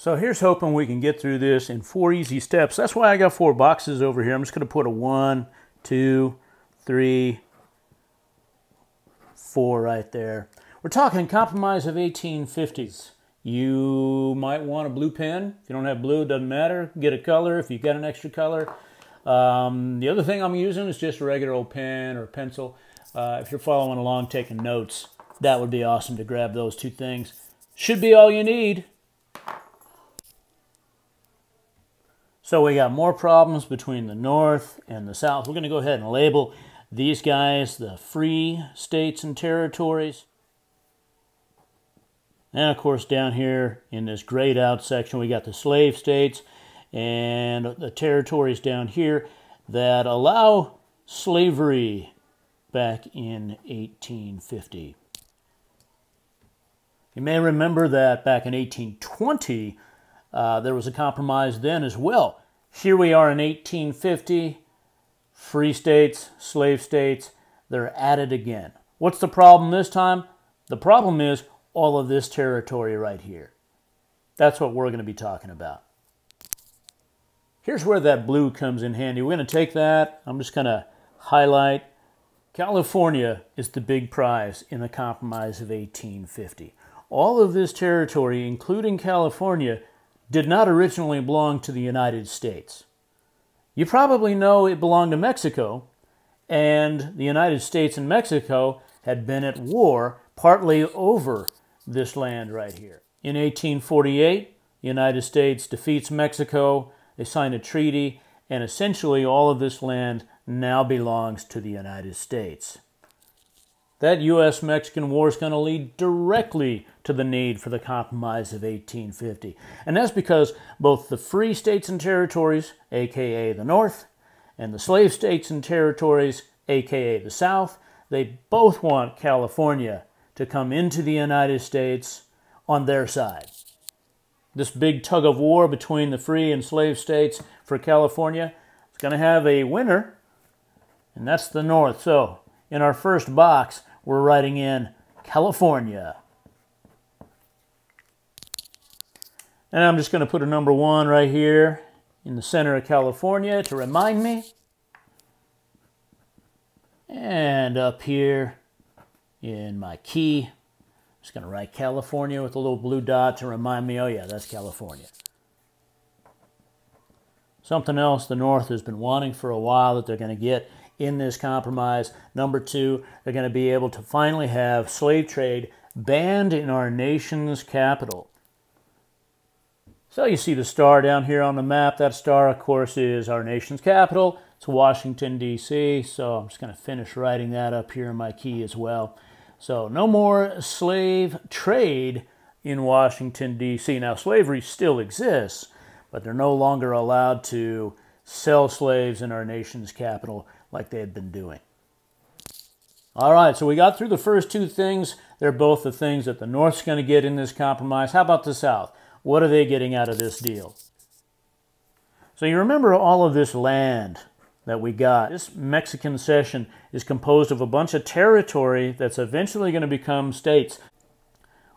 So here's hoping we can get through this in 4 easy steps. That's why I got 4 boxes over here. I'm just going to put a 1, 2, 3, 4 right there. We're talking compromise of 1850s. You might want a blue pen. If you don't have blue, it doesn't matter. Get a color if you've got an extra color. The other thing I'm using is just a regular old pen or pencil. If you're following along, taking notes, that would be awesome to grab those 2 things. Should be all you need. So we got more problems between the North and the South. We're going to go ahead and label these guys the free states and territories. And of course down here in this grayed out section we got the slave states and the territories down here that allow slavery back in 1850. You may remember that back in 1820 there was a compromise then as well. Here we are in 1850, free states, slave states, they're at it again. What's the problem this time? The problem is all of this territory right here. That's what we're going to be talking about. Here's where that blue comes in handy. We're going to take that, I'm just going to highlight. California is the big prize in the Compromise of 1850. All of this territory, including California, did not originally belong to the United States. You probably know it belonged to Mexico, and the United States and Mexico had been at war partly over this land right here. In 1848, the United States defeats Mexico, they sign a treaty, and essentially all of this land now belongs to the United States. That U.S.-Mexican war is going to lead directly to the need for the Compromise of 1850. And that's because both the free states and territories, a.k.a. the North, and the slave states and territories, a.k.a. the South, they both want California to come into the United States on their side. This big tug of war between the free and slave states for California is going to have a winner, and that's the North. So in our first box, we're writing in California. And I'm just going to put a number 1 right here in the center of California to remind me. And up here in my key, I'm just going to write California with a little blue dot to remind me, oh yeah, that's California. Something else the North has been wanting for a while that they're going to get in this compromise. Number 2, they're going to be able to finally have slave trade banned in our nation's capital. So you see the star down here on the map. That star, of course, is our nation's capital. It's Washington, D.C. So I'm just going to finish writing that up here in my key as well. So no more slave trade in Washington, D.C. Now, slavery still exists, but they're no longer allowed to sell slaves in our nation's capital like they had been doing. All right, so we got through the first 2 things. They're both the things that the North's going to get in this compromise. How about the South? What are they getting out of this deal? So you remember all of this land that we got. This Mexican cession is composed of a bunch of territory that's eventually going to become states.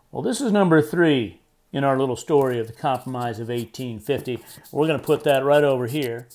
Well, this is number 3 in our little story of the Compromise of 1850. We're going to put that right over here.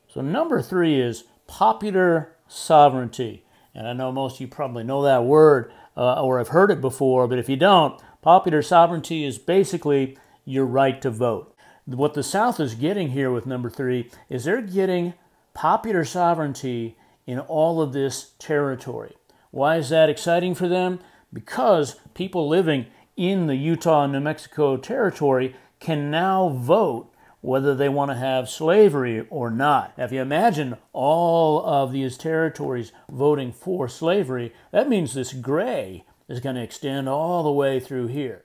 So number 3 is popular sovereignty. And I know most of you probably know that word or have heard it before, but if you don't, popular sovereignty is basically your right to vote. What the South is getting here with number 3 is they're getting popular sovereignty in all of this territory. Why is that exciting for them? Because people living in the Utah and New Mexico territory can now vote whether they want to have slavery or not. Now, if you imagine all of these territories voting for slavery, that means this gray is going to extend all the way through here.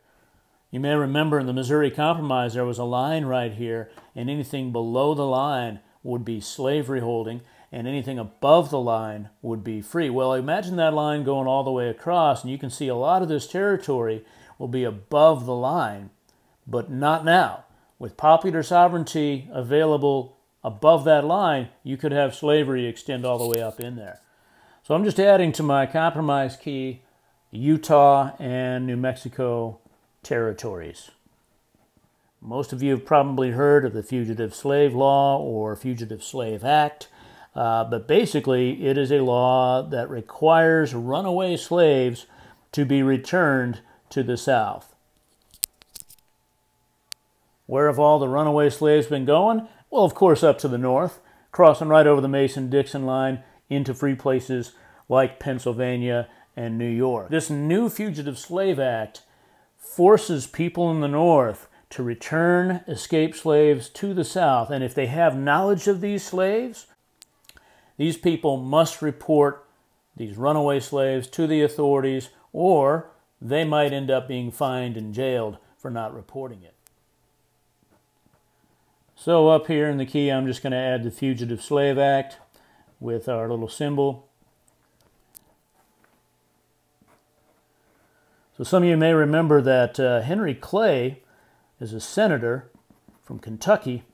You may remember in the Missouri Compromise there was a line right here, and anything below the line would be slavery holding, and anything above the line would be free. Well, imagine that line going all the way across, and you can see a lot of this territory will be above the line, but not now. With popular sovereignty available above that line, you could have slavery extend all the way up in there. So I'm just adding to my compromise key Utah and New Mexico territories. Most of you have probably heard of the Fugitive Slave Law or Fugitive Slave Act, but basically it is a law that requires runaway slaves to be returned to the South. Where have all the runaway slaves been going? Well, of course, up to the north, crossing right over the Mason-Dixon line into free places like Pennsylvania and New York. This new Fugitive Slave Act forces people in the north to return escaped slaves to the South, and if they have knowledge of these slaves, these people must report these runaway slaves to the authorities, or they might end up being fined and jailed for not reporting it. So up here in the key, I'm just going to add the Fugitive Slave Act with our little symbol. So some of you may remember that Henry Clay is a senator from Kentucky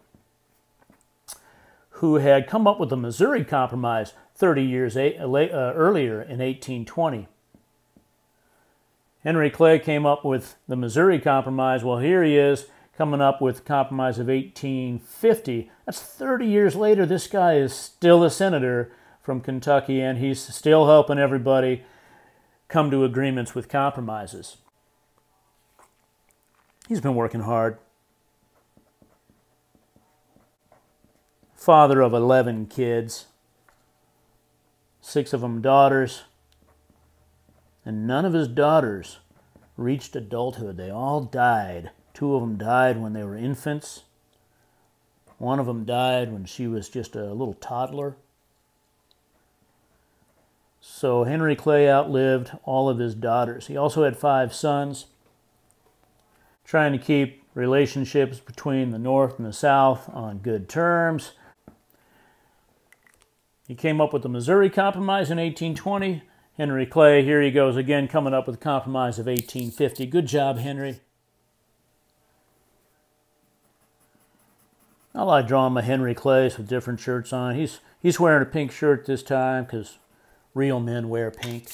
who had come up with the Missouri Compromise 30 years earlier in 1820. Henry Clay came up with the Missouri Compromise. Well, here he is coming up with the Compromise of 1850. That's 30 years later. This guy is still a senator from Kentucky, and he's still helping everybody come to agreements with compromises. He's been working hard. Father of 11 kids, 6 of them daughters, and none of his daughters reached adulthood. They all died. 2 of them died when they were infants. 1 of them died when she was just a little toddler. So Henry Clay outlived all of his daughters. He also had 5 sons, trying to keep relationships between the North and the South on good terms. He came up with the Missouri Compromise in 1820. Henry Clay, here he goes again, coming up with the Compromise of 1850. Good job, Henry. I like drawing my Henry Clays with different shirts on. He's wearing a pink shirt this time because real men wear pink.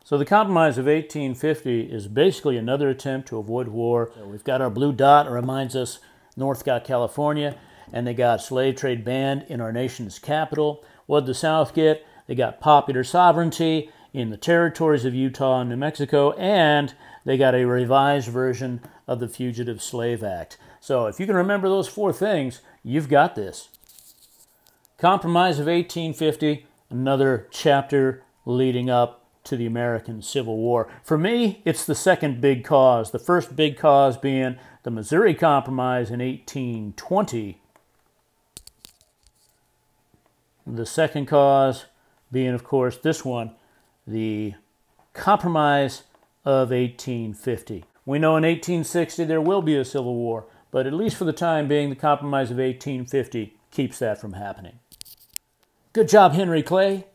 So the Compromise of 1850 is basically another attempt to avoid war. So we've got our blue dot. It reminds us North got California, and they got slave trade banned in our nation's capital. What did the South get? They got popular sovereignty in the territories of Utah and New Mexico, and they got a revised version of the Fugitive Slave Act. So if you can remember those 4 things, you've got this. Compromise of 1850, another chapter leading up to the American Civil War. For me, it's the second big cause. The first big cause being the Missouri Compromise in 1820. The second cause being, of course, this one, the Compromise of 1850. We know in 1860 there will be a civil war, but at least for the time being, the Compromise of 1850 keeps that from happening. Good job, Henry Clay.